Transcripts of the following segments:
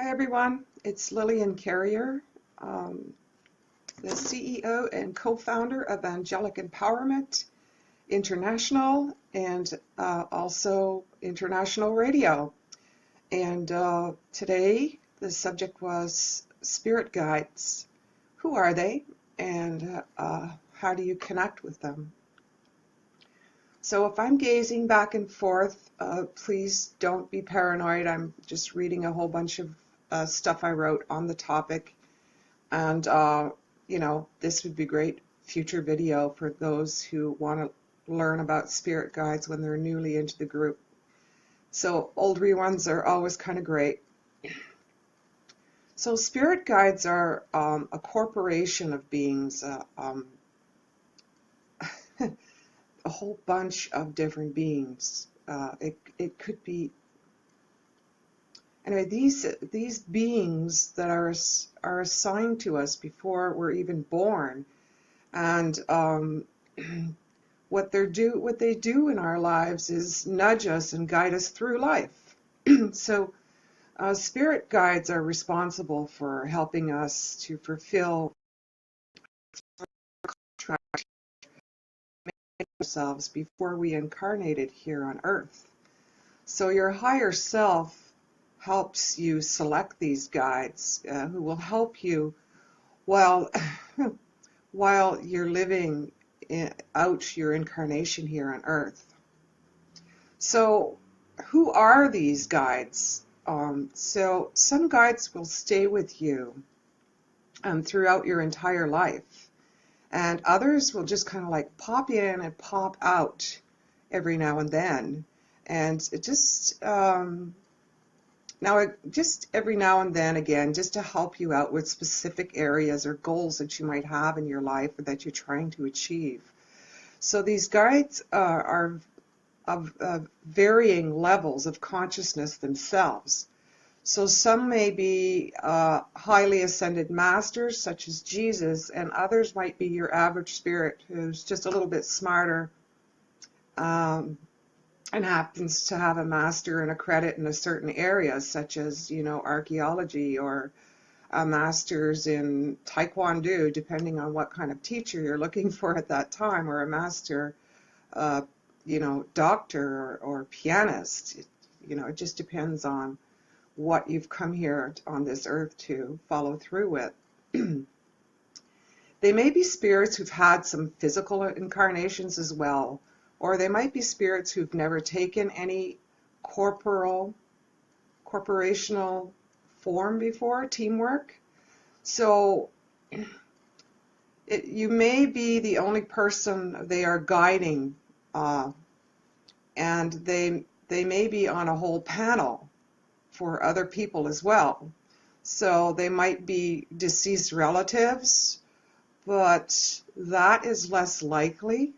Hi everyone, it's Lillian Carrier, um, the CEO and co-founder of Angelic Empowerment International and also International Radio. And today the subject was spirit guides. Who are they and how do you connect with them? So if I'm gazing back and forth, please don't be paranoid. I'm just reading a whole bunch of stuff I wrote on the topic. And, this would be great future video for those who want to learn about spirit guides when they're newly into the group. So older ones are always kind of great. So spirit guides are a corporation of beings, a whole bunch of different beings. It could be anyway. These beings that are assigned to us before we're even born, and what they do in our lives is nudge us and guide us through life. So spirit guides are responsible for helping us to fulfill ourselves before we incarnated here on Earth. So your higher self helps you select these guides who will help you while you're living out your incarnation here on Earth. So who are these guides? So some guides will stay with you throughout your entire life. And others will just kind of like pop in and pop out every now and then. And it just, just every now and then again, just to help you out with specific areas or goals that you might have in your life or that you're trying to achieve. So these guides are of varying levels of consciousness themselves. So some may be highly ascended masters, such as Jesus, and others might be your average spirit who's just a little bit smarter and happens to have a master and a credit in a certain area, such as, archaeology or a master's in taekwondo, depending on what kind of teacher you're looking for at that time, or a master, doctor or pianist. It just depends on what you've come here on this earth to follow through with. They may be spirits who've had some physical incarnations as well, or they might be spirits who've never taken any corporational form before, teamwork. So you may be the only person they are guiding, and they may be on a whole panel for other people as well. So they might be deceased relatives, but that is less likely.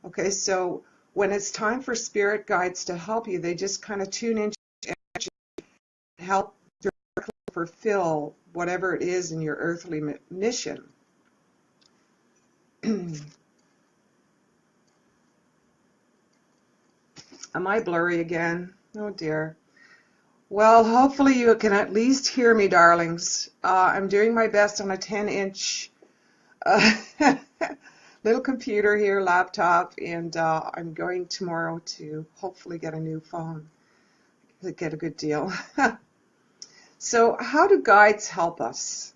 Okay, so when it's time for spirit guides to help you, they just kind of tune into energy and help directly fulfill whatever it is in your earthly mission. Am I blurry again? Oh dear. Well, hopefully you can at least hear me, darlings. I'm doing my best on a 10-inch little computer here, laptop, and I'm going tomorrow to hopefully get a new phone to get a good deal. So how do guides help us?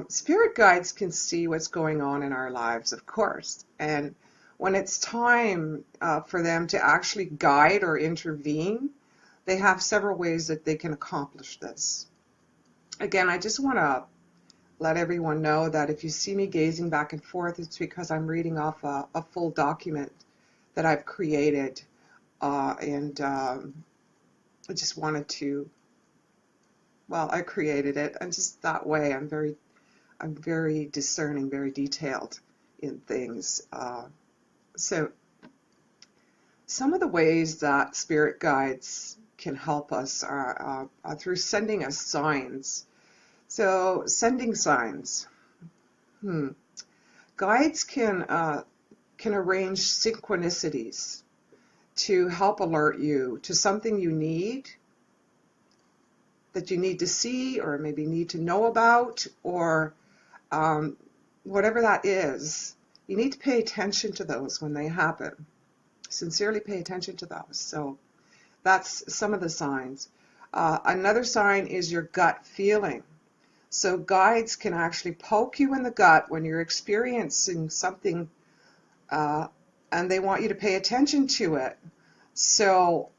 Spirit guides can see what's going on in our lives, of course, and when it's time for them to actually guide or intervene, they have several ways that they can accomplish this. Again, I just want to let everyone know that if you see me gazing back and forth, it's because I'm reading off a full document that I've created, and I just wanted to, I created it, and just that way I'm very discerning, very detailed in things. So some of the ways that spirit guides can help us are through sending us signs. So sending signs. Guides can arrange synchronicities to help alert you to something you need that you need to see or maybe need to know about, or whatever that is, you need to pay attention to those when they happen. Sincerely pay attention to those. So that's some of the signs. Another sign is your gut feeling. So guides can actually poke you in the gut when you're experiencing something, and they want you to pay attention to it. So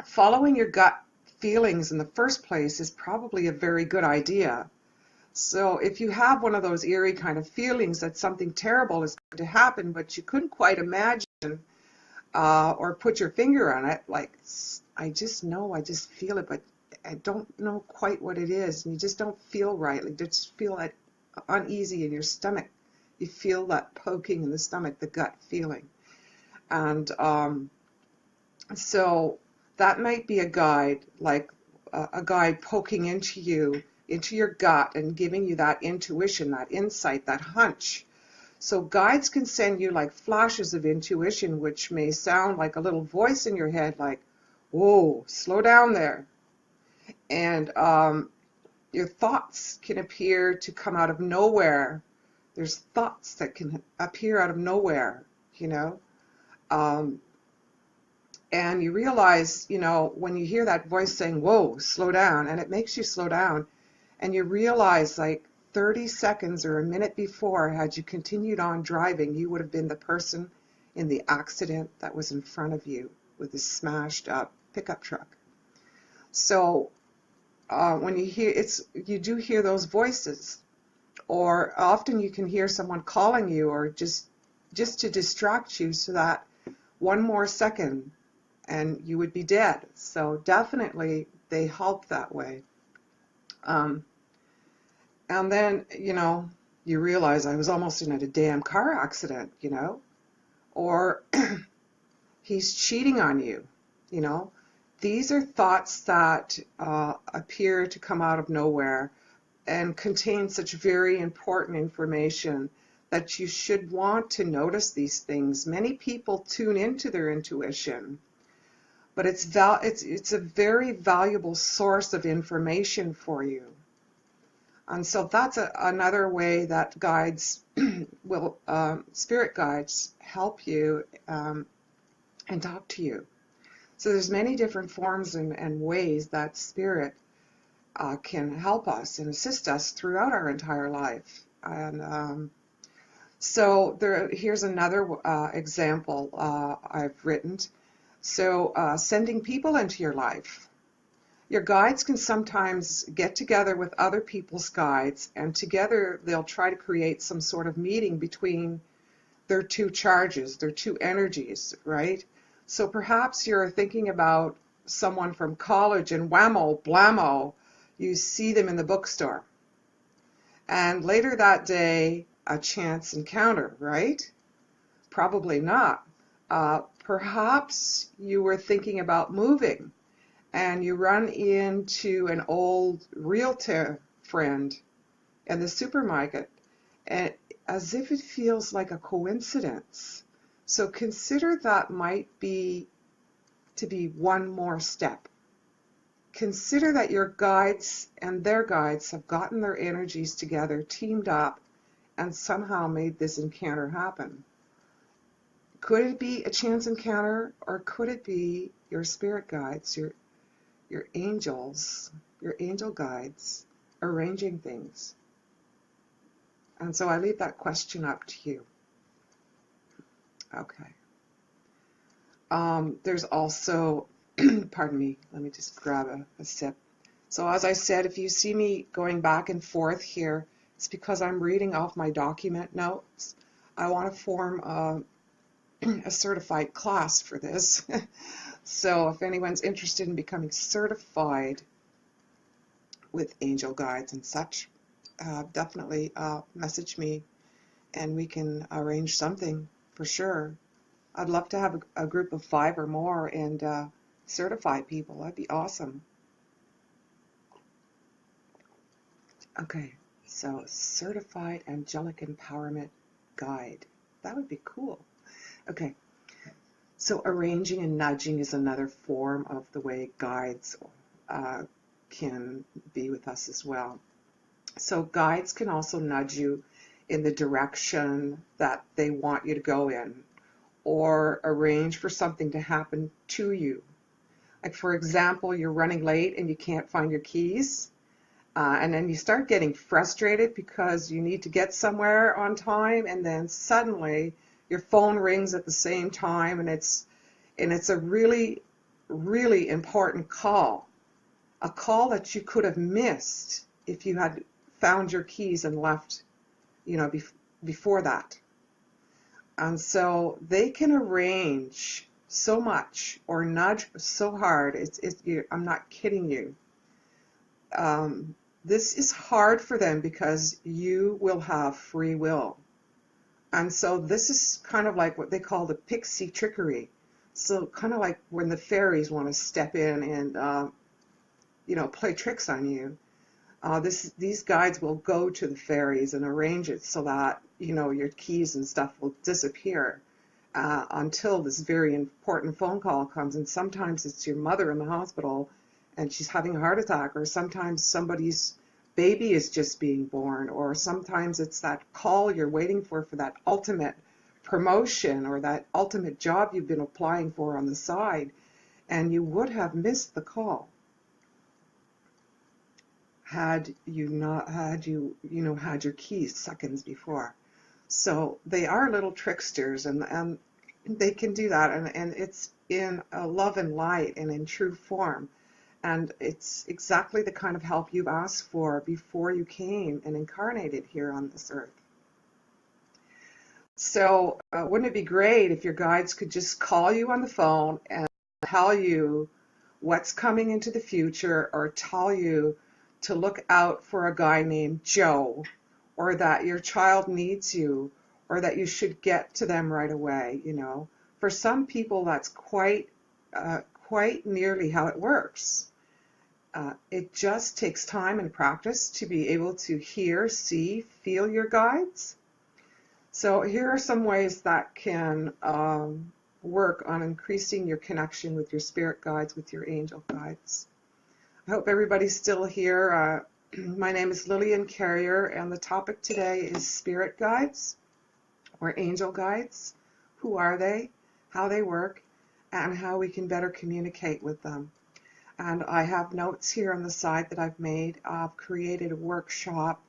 following your gut feelings in the first place is probably a very good idea. So if you have one of those eerie kind of feelings that something terrible is going to happen, but you couldn't quite imagine or put your finger on it, like, I just know, I just feel it, but I don't know quite what it is, and you just don't feel right, like you just feel that uneasy in your stomach. You feel that poking in the stomach, the gut feeling. And so that might be a guide, like a guide poking into you, into your gut, and giving you that intuition, that insight, that hunch. So guides can send you like flashes of intuition, which may sound like a little voice in your head, like, whoa, slow down there. And your thoughts can appear to come out of nowhere. There's thoughts that can appear out of nowhere, you know. And you realize, you know, when you hear that voice saying, whoa, slow down, and it makes you slow down, and you realize like 30 seconds or a minute before, had you continued on driving, you would have been the person in the accident that was in front of you with the smashed up pickup truck. So when you hear you do hear those voices, or often you can hear someone calling you, or just to distract you, so that one more second and you would be dead. So definitely they help that way. And then, you know, you realize I was almost in a damn car accident, you know, or he's cheating on you, you know. These are thoughts that appear to come out of nowhere and contain such very important information that you should want to notice these things. Many people tune into their intuition, but it's a very valuable source of information for you. And so that's another way that guides will, spirit guides help you and talk to you. So there's many different forms and ways that spirit can help us and assist us throughout our entire life. And so here's another example I've written. So sending people into your life. Your guides can sometimes get together with other people's guides, and together they'll try to create some sort of meeting between their two charges, their two energies, right? So perhaps you're thinking about someone from college, and whammo, blammo, you see them in the bookstore. And later that day, a chance encounter, right? Probably not. Perhaps you were thinking about moving, and you run into an old realtor friend in the supermarket, and as if it feels like a coincidence. So consider that might be to be one more step. Consider that your guides and their guides have gotten their energies together, teamed up, and somehow made this encounter happen. Could it be a chance encounter, or could it be your spirit guides, your angels, your angel guides, arranging things? And so I leave that question up to you. Okay. There's also, pardon me, let me just grab a sip. So as I said, if you see me going back and forth here, it's because I'm reading off my document notes. I want to form a certified class for this. So if anyone's interested in becoming certified with angel guides and such, definitely message me and we can arrange something for sure. I'd love to have a group of 5 or more and certify people. That'd be awesome. Okay, so certified angelic empowerment guide. That would be cool. Okay, so arranging and nudging is another form of the way guides can be with us as well. So guides can also nudge you in the direction that they want you to go in, or arrange for something to happen to you. Like, for example, you're running late and you can't find your keys, and then you start getting frustrated because you need to get somewhere on time, and then suddenly your phone rings at the same time, and it's a really, really important call, a call that you could have missed if you had found your keys and left, before that. And so they can arrange so much or nudge so hard. I'm not kidding you. This is hard for them because you will have free will. And so this is kind of like what they call the pixie trickery. So kind of like when the fairies want to step in and, play tricks on you. These guides will go to the fairies and arrange it so that, your keys and stuff will disappear until this very important phone call comes. And sometimes it's your mother in the hospital and she's having a heart attack, or sometimes somebody's baby is just being born, or sometimes it's that call you're waiting for that ultimate promotion or that ultimate job you've been applying for on the side, and you would have missed the call had you had your keys seconds before. So they are little tricksters, and they can do that, and it's in love and light and in true form. And it's exactly the kind of help you've asked for before you came and incarnated here on this earth. So wouldn't it be great if your guides could just call you on the phone and tell you what's coming into the future, or tell you to look out for a guy named Joe, or that your child needs you, or that you should get to them right away. For some people, that's quite nearly how it works. It just takes time and practice to be able to hear, see, feel your guides. So here are some ways that can work on increasing your connection with your spirit guides, with your angel guides. I hope everybody's still here. My name is Lillian Carrier, and the topic today is spirit guides or angel guides. Who are they, how they work, and how we can better communicate with them. And I have notes here on the side that I've made. I've created a workshop,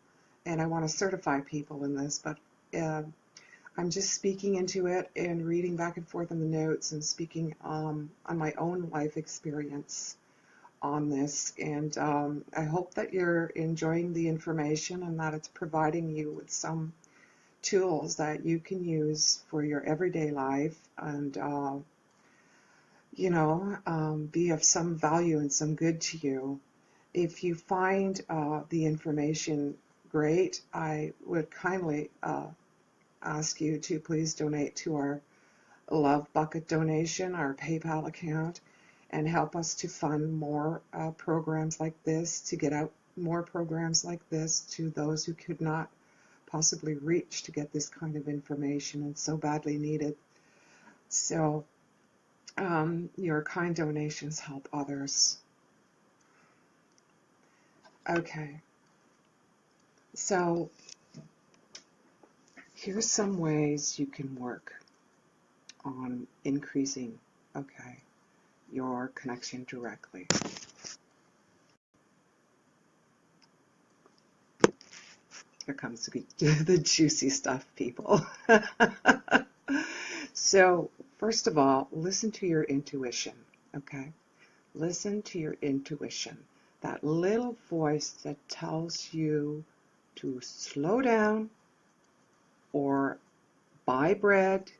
and I want to certify people in this, but I'm just speaking into it and reading back and forth on the notes and speaking on my own life experience on this, and I hope that you're enjoying the information and that it's providing you with some tools that you can use for your everyday life and be of some value and some good to you. If you find the information great, I would kindly ask you to please donate to our Love Bucket donation, our PayPal account, and help us to fund more programs like this, to get out more programs like this to those who could not possibly reach to get this kind of information and so badly needed. So your kind donations help others. Okay, so here's some ways you can work on increasing, your connection directly. Here comes the juicy stuff, people. So, first of all, listen to your intuition, okay? Listen to your intuition. That little voice that tells you to slow down, or buy bread,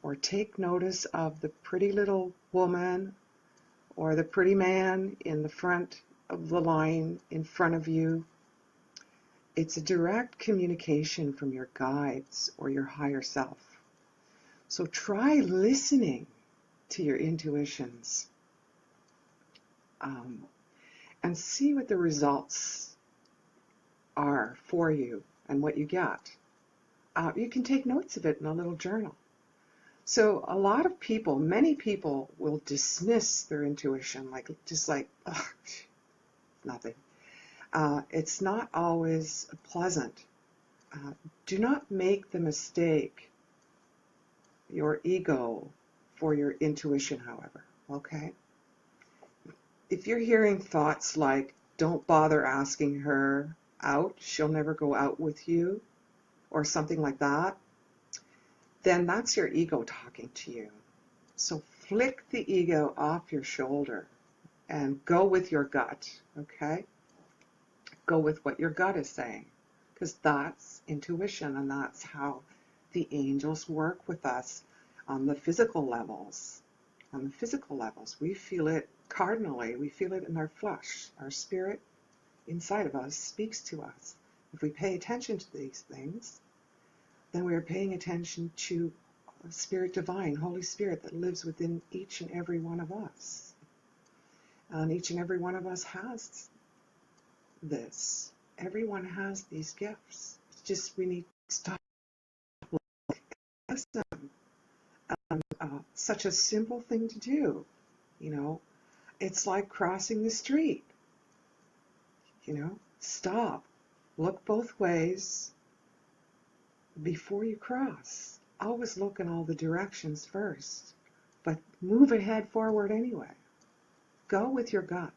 or take notice of the pretty little woman or the pretty man in the front of the line in front of you. It's a direct communication from your guides or your higher self. So try listening to your intuitions and see what the results are for you and what you get. You can take notes of it in a little journal. So a lot of people, many people will dismiss their intuition, ugh, nothing. It's not always pleasant. Do not make the mistake, your ego, for your intuition, however, okay? If you're hearing thoughts like, don't bother asking her out, she'll never go out with you, or something like that, then that's your ego talking to you. So flick the ego off your shoulder and go with your gut, okay? Go with what your gut is saying, because that's intuition, and that's how the angels work with us on the physical levels. On the physical levels, we feel it cardinally. We feel it in our flesh. Our spirit inside of us speaks to us. If we pay attention to these things, then we are paying attention to Spirit Divine, Holy Spirit, that lives within each and every one of us. And each and every one of us has this. Everyone has these gifts. It's just we need to stop looking at them. Such a simple thing to do, you know. It's like crossing the street. You know, stop, look both ways before you cross. Always look in all the directions first, but move ahead forward anyway. Go with your gut.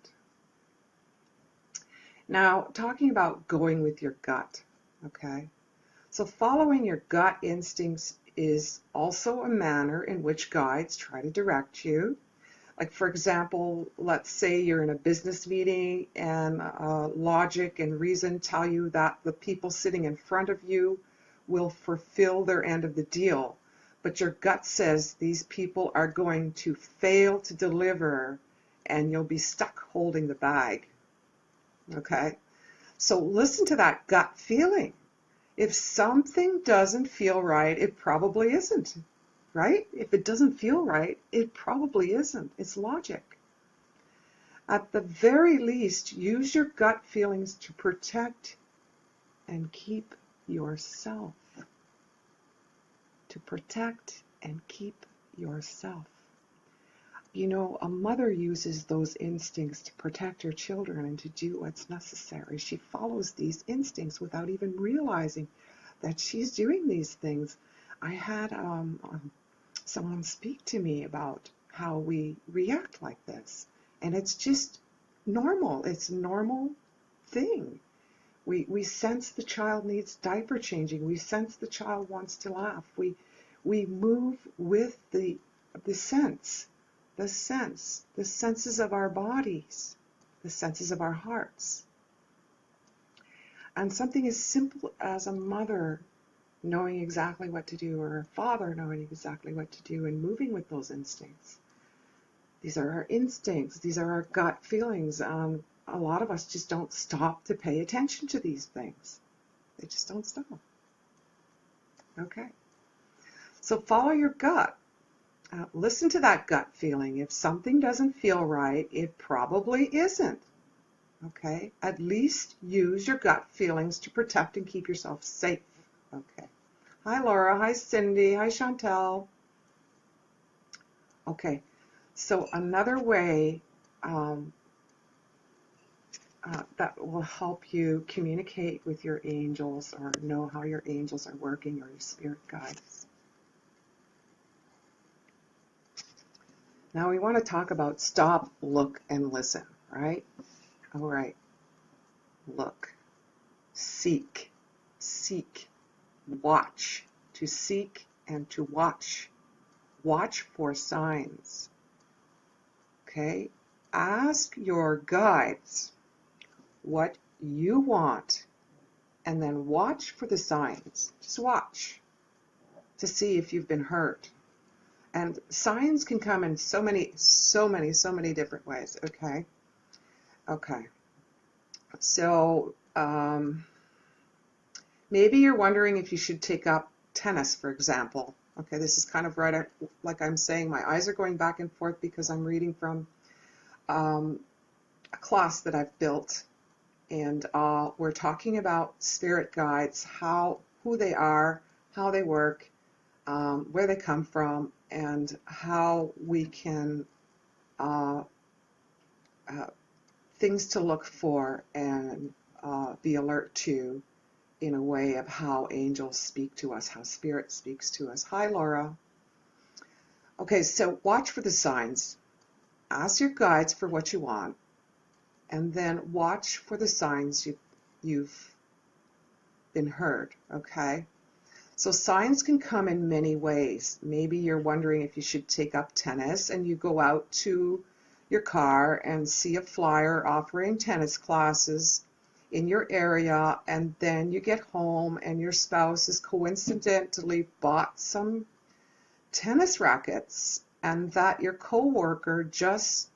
Now, talking about going with your gut, okay? So following your gut instincts is also a manner in which guides try to direct you. Like, for example, let's say you're in a business meeting and logic and reason tell you that the people sitting in front of you will fulfill their end of the deal. But your gut says these people are going to fail to deliver and you'll be stuck holding the bag. Okay? So listen to that gut feeling. If something doesn't feel right, it probably isn't. Right? If it doesn't feel right, it probably isn't. It's logic. At the very least, use your gut feelings to protect and keep yourself. To protect and keep yourself. You know, a mother uses those instincts to protect her children and to do what's necessary. She follows these instincts without even realizing that she's doing these things. I had someone speak to me about how we react like this. And it's just normal. It's a normal thing. We sense the child needs diaper changing. We sense the child wants to laugh. We move with the senses of our bodies, the senses of our hearts. And something as simple as a mother knowing exactly what to do, or a father knowing exactly what to do and moving with those instincts. These are our instincts. These are our gut feelings. A lot of us just don't stop to pay attention to these things. They just don't stop. Okay. So follow your gut. Listen to that gut feeling. If something doesn't feel right, it probably isn't. Okay. At least use your gut feelings to protect and keep yourself safe. Okay. Hi, Laura. Hi, Cindy. Hi, Chantel. Okay. So another way that will help you communicate with your angels or know how your angels are working or your spirit guides. Now we want to talk about stop, look, and listen, right? All right. Look, seek, watch, to seek and to watch. Watch for signs. Okay? Ask your guides what you want and then watch for the signs. Just watch to see if you've been hurt. And signs can come in so many different ways, okay? Okay. So maybe you're wondering if you should take up tennis, for example. Okay, this is kind of right like I'm saying, my eyes are going back and forth because I'm reading from a class that I've built, and we're talking about spirit guides, who they are, how they work, where they come from, and how we can things to look for and be alert to in a way of how angels speak to us, how spirit speaks to us. Hi, Laura. Okay, so watch for the signs. Ask your guides for what you want, and then watch for the signs you've been heard, okay? So signs can come in many ways. Maybe you're wondering if you should take up tennis, and you go out to your car and see a flyer offering tennis classes in your area, and then you get home and your spouse has coincidentally bought some tennis rackets and that your coworker just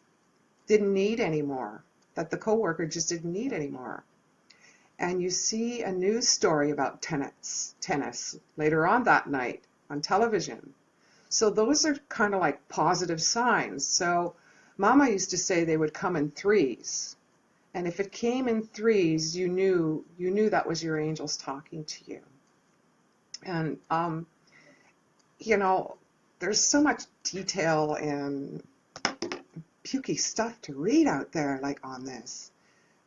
didn't need anymore, that the coworker just didn't need anymore. And you see a news story about tennis later on that night on television. So those are kind of like positive signs. So Mama used to say they would come in threes. And if it came in threes, you knew that was your angels talking to you. And, you know, there's so much detail and pukey stuff to read out there like on this.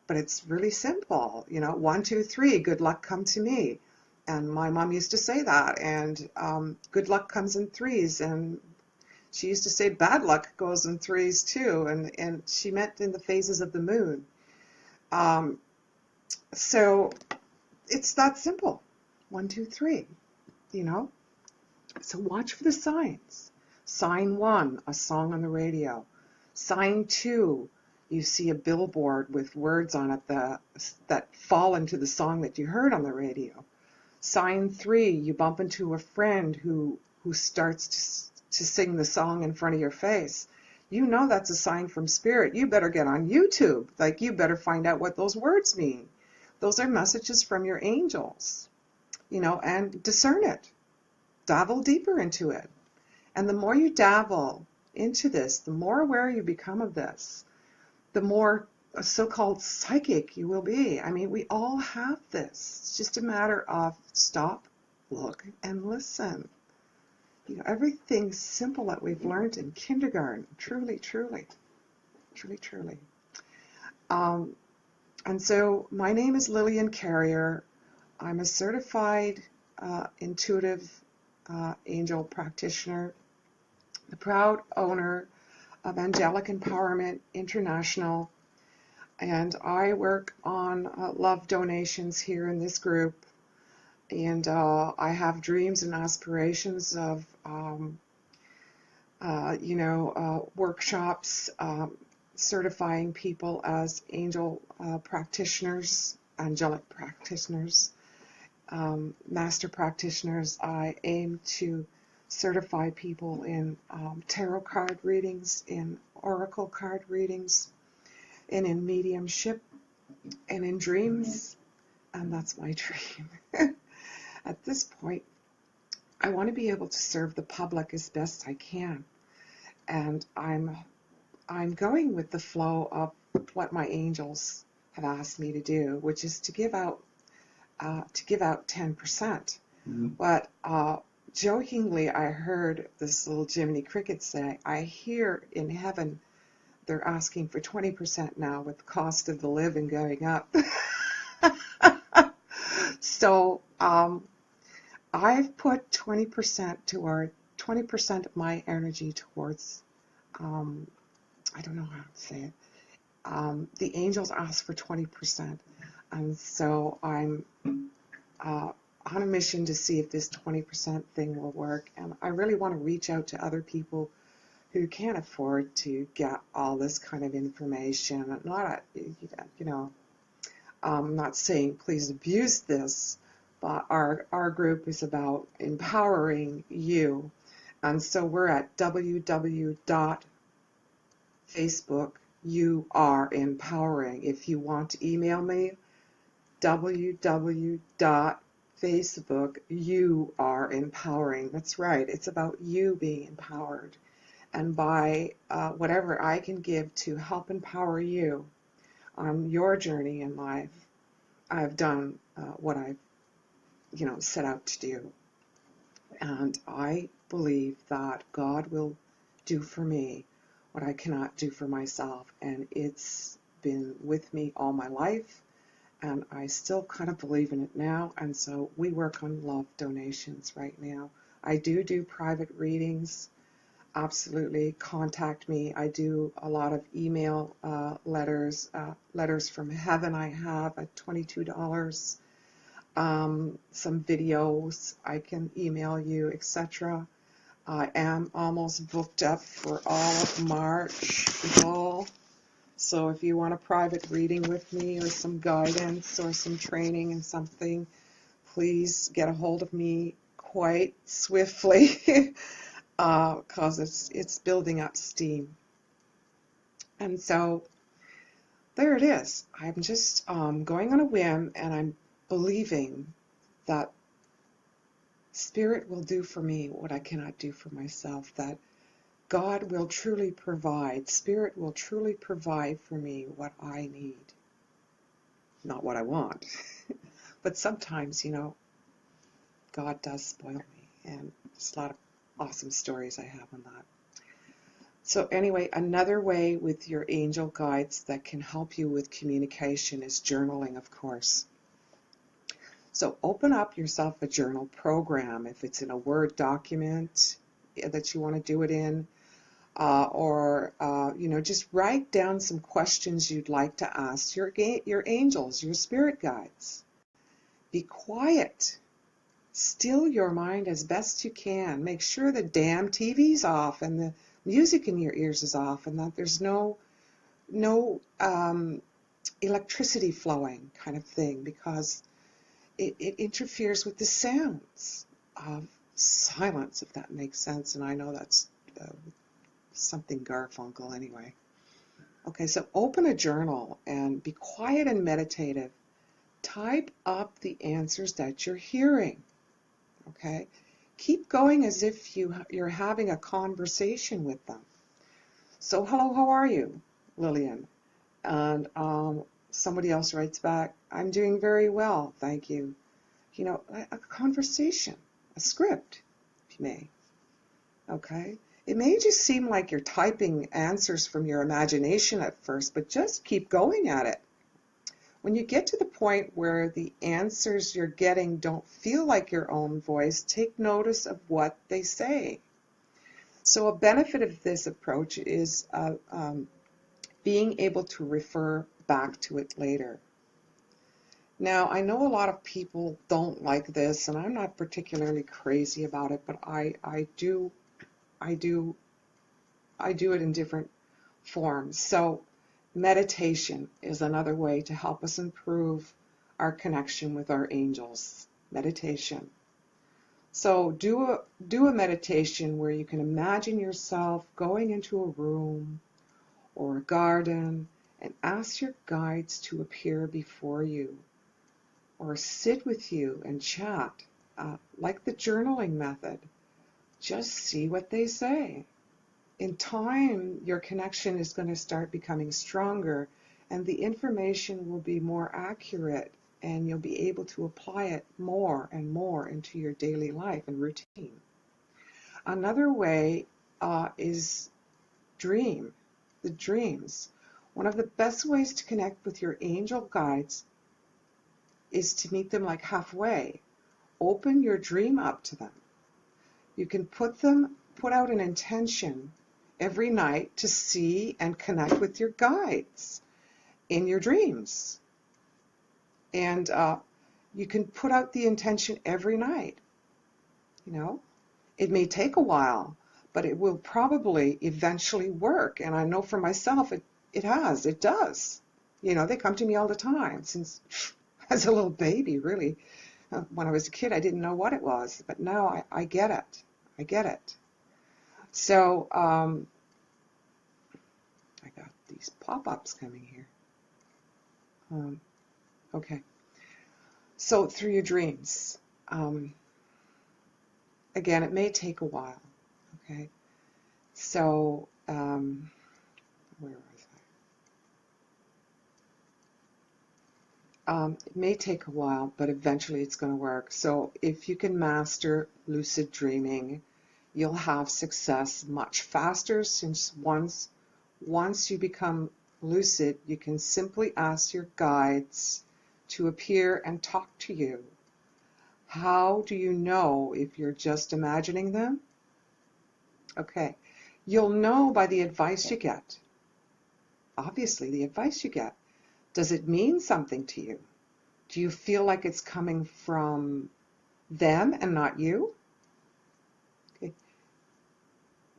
But it's really simple, you know, 1, 2, 3, good luck come to me. And my mom used to say that, and good luck comes in threes, and she used to say bad luck goes in threes too, and she meant in the phases of the moon. So it's that simple, 1, 2, 3, you know. So watch for the signs. Sign 1, a song on the radio. Sign 2, you see a billboard with words on it that fall into the song that you heard on the radio. Sign 3, you bump into a friend who starts to sing the song in front of your face. You know that's a sign from spirit. You better get on YouTube. Like, you better find out what those words mean. Those are messages from your angels, you know, and discern it. Dabble deeper into it. And the more you dabble into this, the more aware you become of this, the more so-called psychic you will be. I mean, we all have this. It's just a matter of stop, look, and listen. You know, everything simple that we've learned in kindergarten, truly, truly, truly, truly. And so my name is Lillian Carrier. I'm a certified intuitive angel practitioner, the proud owner of Angelic Empowerment International, and I work on love donations here in this group, and I have dreams and aspirations of workshops, certifying people as angel practitioners, angelic practitioners, master practitioners. I aim to certify people in tarot card readings, in oracle card readings, and in mediumship, and in dreams, and that's my dream. At this point, I want to be able to serve the public as best I can, and I'm going with the flow of what my angels have asked me to do, which is to give out 10%. Mm-hmm. But jokingly, I heard this little Jiminy Cricket say, I hear in heaven they're asking for 20% now with the cost of the living going up. So I've put 20% of my energy towards, I don't know how to say it. The angels ask for 20%. And so I'm on a mission to see if this 20% thing will work. And I really want to reach out to other people who can't afford to get all this kind of information. I'm not saying please abuse this, but our group is about empowering you. And so we're at www.facebook. You are empowering. If you want to email me, www.facebook. You are empowering. That's right. It's about you being empowered. And by whatever I can give to help empower you on your journey in life, I've done what I've, set out to do. And I believe that God will do for me what I cannot do for myself. And it's been with me all my life, and I still kind of believe in it now. And so we work on love donations right now. I do private readings. Absolutely, contact me. I do a lot of email letters, letters from heaven I have at $22. Some videos I can email you, etc. I am almost booked up for all of March, April. So if you want a private reading with me or some guidance or some training and something, please get a hold of me quite swiftly because it's building up steam. And so there it is. I'm just going on a whim, and I'm believing that Spirit will do for me what I cannot do for myself, that God will truly provide, Spirit will truly provide for me what I need. Not what I want, but sometimes, God does spoil me, and there's a lot of awesome stories I have on that. So anyway, another way with your angel guides that can help you with communication is journaling, of course. So open up yourself a journal program, if it's in a Word document that you want to do it in, or just write down some questions you'd like to ask your angels, your spirit guides. Be quiet. Still your mind as best you can. Make sure the damn TV's off and the music in your ears is off, and that there's no electricity flowing kind of thing, because it interferes with the sounds of silence, if that makes sense. And I know that's something Garfunkel anyway. Okay, so open a journal and be quiet and meditative. Type up the answers that you're hearing. Okay, keep going as if you're having a conversation with them. So, hello, how are you, Lillian? And somebody else writes back, I'm doing very well, thank you. A conversation, a script, if you may. Okay? It may just seem like you're typing answers from your imagination at first, but just keep going at it. When you get to the point where the answers you're getting don't feel like your own voice, take notice of what they say. So a benefit of this approach is being able to refer back to it later. Now, I know a lot of people don't like this, and I'm not particularly crazy about it, but I do it in different forms. So meditation is another way to help us improve our connection with our angels. Meditation. So do a meditation where you can imagine yourself going into a room or a garden and ask your guides to appear before you, or sit with you and chat, like the journaling method. Just see what they say. In time, your connection is going to start becoming stronger, and the information will be more accurate, and you'll be able to apply it more and more into your daily life and routine. Another way is the dreams. One of the best ways to connect with your angel guides is to meet them like halfway. Open your dream up to them. You can put out an intention every night to see and connect with your guides in your dreams. And you can put out the intention every night. It may take a while, but it will probably eventually work. And I know for myself, it does. They come to me all the time, since as a little baby, really. When I was a kid, I didn't know what it was, but now I get it. I get it. So I got these pop-ups coming here. Okay. So through your dreams. Again, it may take a while. Okay. So where was I? It may take a while, but eventually it's going to work. So if you can master lucid dreaming, you'll have success much faster, since once you become lucid, you can simply ask your guides to appear and talk to you. How do you know if you're just imagining them? Okay, you'll know by the advice you get. Obviously, the advice you get. Does it mean something to you? Do you feel like it's coming from them and not you? Okay.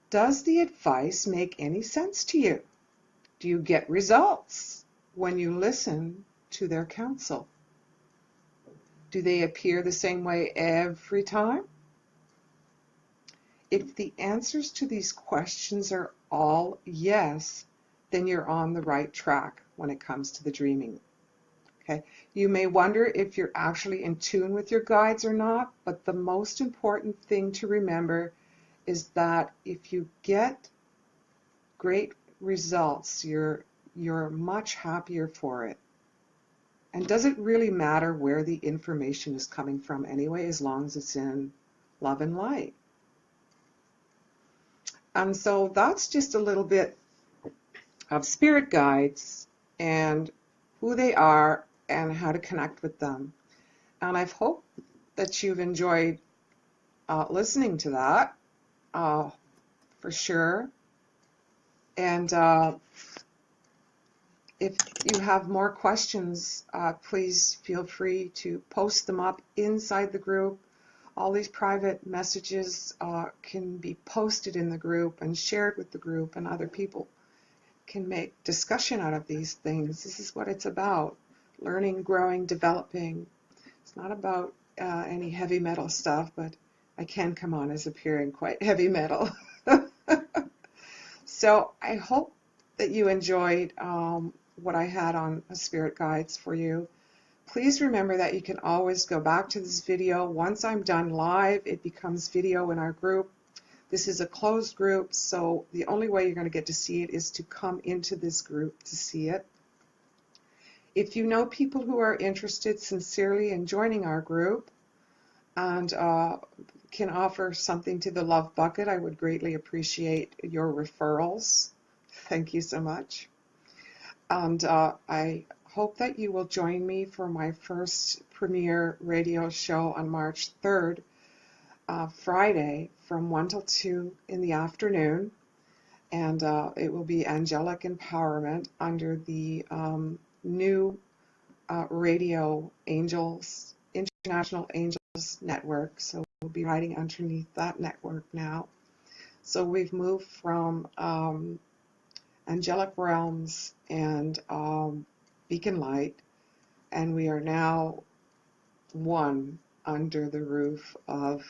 Does the advice make any sense to you? Do you get results when you listen to their counsel? Do they appear the same way every time? If the answers to these questions are all yes, then you're on the right track when it comes to the dreaming. Okay. You may wonder if you're actually in tune with your guides or not, but the most important thing to remember is that if you get great results, you're much happier for it. And does it really matter where the information is coming from anyway, as long as it's in love and light? And so that's just a little bit of spirit guides and who they are and how to connect with them. And I hope that you've enjoyed listening to that, for sure. And if you have more questions, please feel free to post them up inside the group. All these private messages can be posted in the group and shared with the group, and other people can make discussion out of these things. This is what it's about. Learning, growing, developing. It's not about any heavy metal stuff, but I can come on as appearing quite heavy metal. So I hope that you enjoyed what I had on Spirit Guides for you. Please remember that you can always go back to this video. Once I'm done live, it becomes video in our group. This is a closed group, so the only way you're going to get to see it is to come into this group to see it. If you know people who are interested sincerely in joining our group and can offer something to the Love Bucket, I would greatly appreciate your referrals. Thank you so much. And I hope that you will join me for my first premiere radio show on March 3rd, Friday, from 1 till 2 in the afternoon. And it will be Angelic Empowerment under the new Radio Angels, International Angels Network. So we'll be riding underneath that network now. So we've moved from Angelic Realms and Beacon Light, and we are now one under the roof of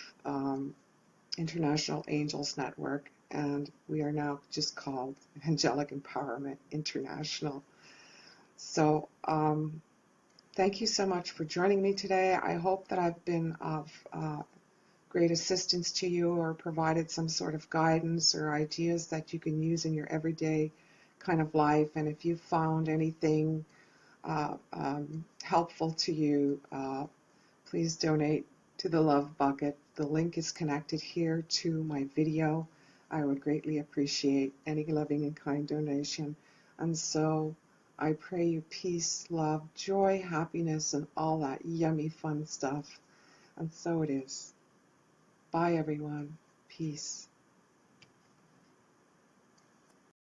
International Angels Network, and we are now just called Angelic Empowerment International. So thank you so much for joining me today. I hope that I've been of great assistance to you or provided some sort of guidance or ideas that you can use in your everyday kind of life. And if you found anything helpful to you, please donate to the Love Bucket. The link is connected here to my video. I would greatly appreciate any loving and kind donation. And so I pray you peace, love, joy, happiness, and all that yummy fun stuff. And so it is. Bye, everyone. Peace.